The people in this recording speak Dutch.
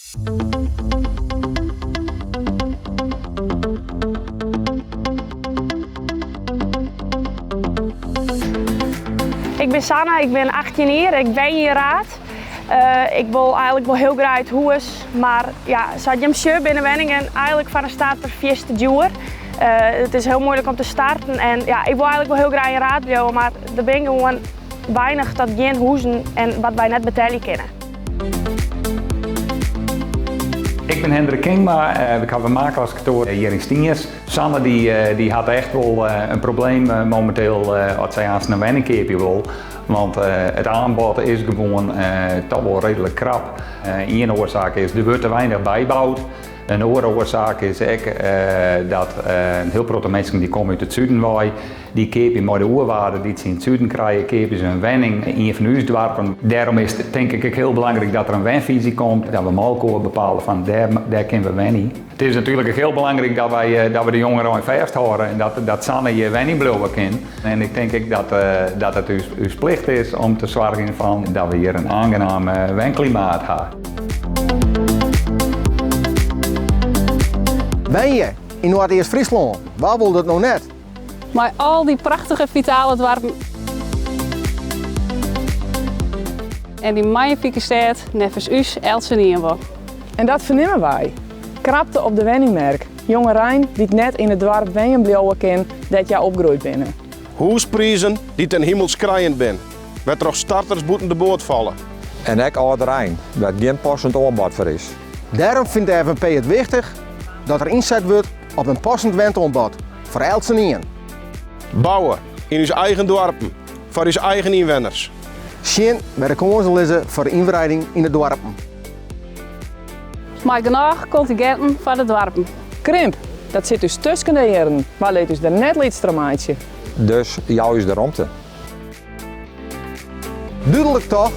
Ik ben Sanne, ik ben 18 jaar, ik ben hier raad. Ik wil eigenlijk wel heel graag het huis, maar ja, zat je hem binnen Wenningen eigenlijk van de start per 4 jaar. Het is heel moeilijk om te starten en ja, ik wil eigenlijk wel heel graag een raad blijven, maar er ben gewoon weinig tot geen huizen en wat wij net betalen kunnen. Ik ben Hendrik Kingma, ik heb een makelaarskantoor hier in Stienjes. Sanne die had echt wel een probleem momenteel als zij aan zijn wenningkeepje wil. Want het aanbod is gewoon toch wel redelijk krap. Eén oorzaak is, er wordt te weinig bijgebouwd. Een andere oorzaak is ook dat heel veel mensen die komen uit het zuiden, die kepen met de oerwaarden die ze in het zuiden krijgen, kepen ze een wenning in van huis dorpen. Daarom is het denk ik heel belangrijk dat er een wenvisie komt, dat we malkoor bepalen van daar kunnen we wennen. Het is natuurlijk ook heel belangrijk dat we de jongeren aan vasthouden en dat Sanne je wenning blijven kan. En ik denk ook dat het uw plicht is om te zorgen van dat we hier een aangenaam wenklimaat hebben. Ben je in Noord-Eerst-Friesland? Waar wil dat nou net? Maar al die prachtige vitale dorpen. En die magnifieke stad nevens us Elsenien. En dat vernemen wij. Krapte op de wenningmerk. Jonge Rijn die net in het dorp Wenjen blijven kan dat jij opgroeid binnen. Huisprijzen die ten hemels krijend zijn. Met toch starters boeten de boot vallen. En ook oud Rijn, waar geen passend aanbod voor is. Daarom vindt de FNP het wichtig dat er inzet wordt op een passend wenteaanbod voor Elsenien. Bouwen in uw eigen dorpen, voor uw eigen inwoners. Zien bij de kansen voor de inbreiding in de dorpen. Maar genoeg contingenten van de dorpen. Krimp, dat zit dus tussen de heren. Waar leed dus er net liedstramaatje. Dus jou is de ruimte. Duidelijk toch?